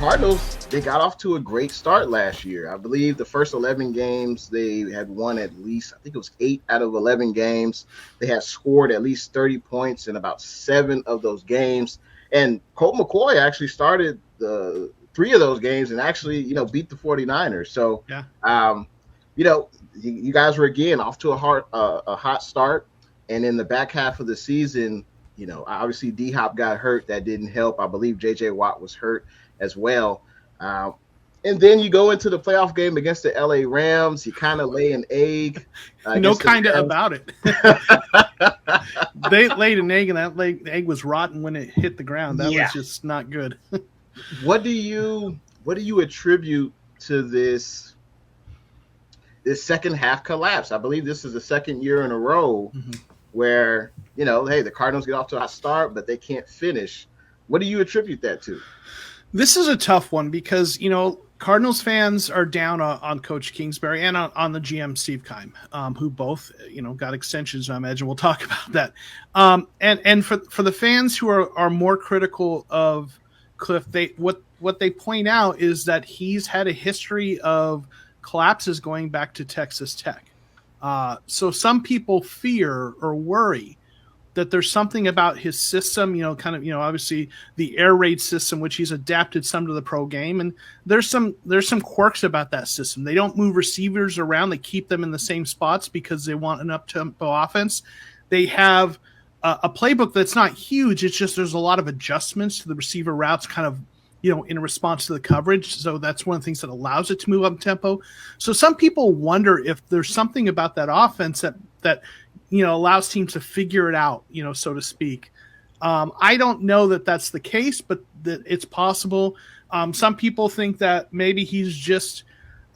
Cardinals, they got off to a great start last year. I believe the first 11 games they had won at least, I think it was 8 out of 11 games. They had scored at least 30 points in about 7 of those games. And Colt McCoy actually started the 3 of those games and actually, beat the 49ers. So, yeah. You guys were again off to a hot start. And in the back half of the season, obviously D-Hop got hurt. That didn't help. I believe J.J. Watt was hurt as well. And then you go into the playoff game against the LA Rams. You kind of lay an egg. No kind of about it. They laid an egg, and the egg was rotten when it hit the ground. That was just not good. What do you attribute to this second half collapse? I believe this is the second year in a row where, hey, the Cardinals get off to a hot start, but they can't finish. What do you attribute that to? This is a tough one because, Cardinals fans are down on Coach Kingsbury and on the GM Steve Keim, who both, got extensions. I imagine we'll talk about that. And for the fans who are more critical of Cliff, what they point out is that he's had a history of collapses going back to Texas Tech. So some people fear or worry that there's something about his system, obviously the air raid system, which he's adapted some to the pro game. And there's some quirks about that system. They don't move receivers around. They keep them in the same spots because they want an up-tempo offense. They have a playbook that's not huge. It's just there's a lot of adjustments to the receiver routes kind of, in response to the coverage. So that's one of the things that allows it to move up tempo. So some people wonder if there's something about that offense that allows teams to figure it out, so to speak. I don't know that that's the case, but that it's possible. Some people think that maybe he's just,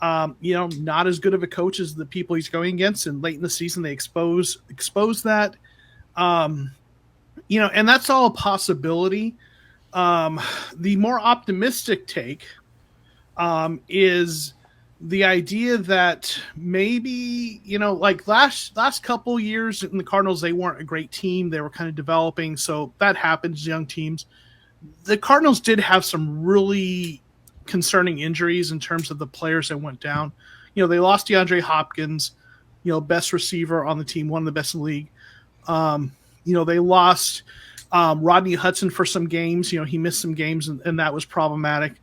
not as good of a coach as the people he's going against. And late in the season, they expose that, and that's all a possibility. The more optimistic take is the idea that maybe, like last couple years in the Cardinals, they weren't a great team. They were kind of developing. So that happens, young teams. The Cardinals did have some really concerning injuries in terms of the players that went down. They lost DeAndre Hopkins, best receiver on the team, one of the best in the league. They lost Rodney Hudson for some games. He missed some games, and that was problematic.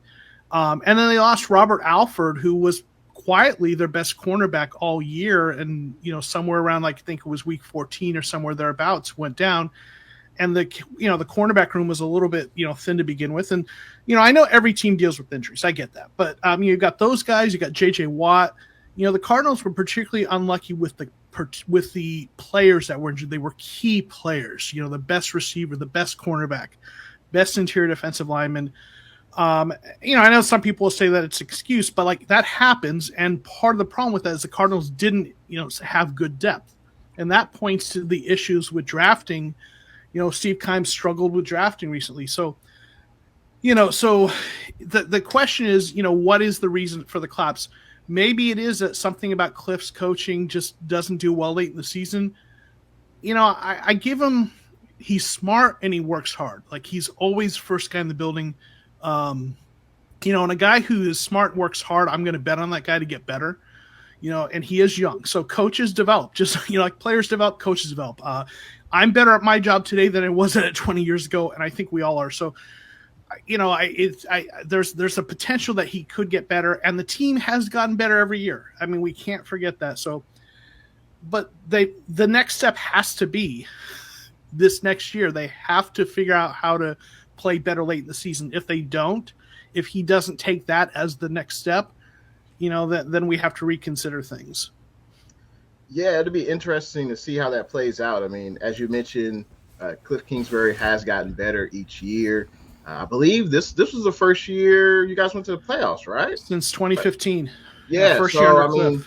And then they lost Robert Alford, who was quietly their best cornerback all year. And, somewhere around, I think it was week 14 or somewhere thereabouts, went down. And the cornerback room was a little bit, thin to begin with. And, I know every team deals with injuries. I get that. But you've got those guys. You got J.J. Watt. The Cardinals were particularly unlucky with the players that were injured. They were key players, the best receiver, the best cornerback, best interior defensive lineman. I know some people will say that it's an excuse, but that happens. And part of the problem with that is the Cardinals didn't, have good depth. And that points to the issues with drafting. Steve Keim struggled with drafting recently. So, so the question is, what is the reason for the collapse? Maybe it is that something about Cliff's coaching just doesn't do well late in the season. I give him, he's smart and he works hard. He's always first guy in the building. And a guy who is smart and works hard, I'm going to bet on that guy to get better, and he is young. So coaches develop, just, like players develop, coaches develop. I'm better at my job today than I was at it 20 years ago. And I think we all are. So, there's a potential that he could get better, and the team has gotten better every year. I mean, we can't forget that. So, but the next step has to be this next year. They have to figure out how to play better late in the season. If they don't, if he doesn't take that as the next step, then we have to reconsider things. Yeah, it'll be interesting to see how that plays out. I mean, as you mentioned, Cliff Kingsbury has gotten better each year. I believe this was the first year you guys went to the playoffs, right? Since 2015. Yeah, first so, year I mean,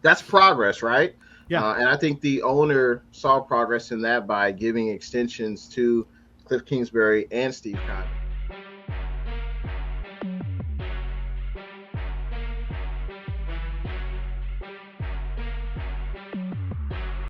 that's progress, right? Yeah. And I think the owner saw progress in that by giving extensions to Cliff Kingsbury and Steve Keim.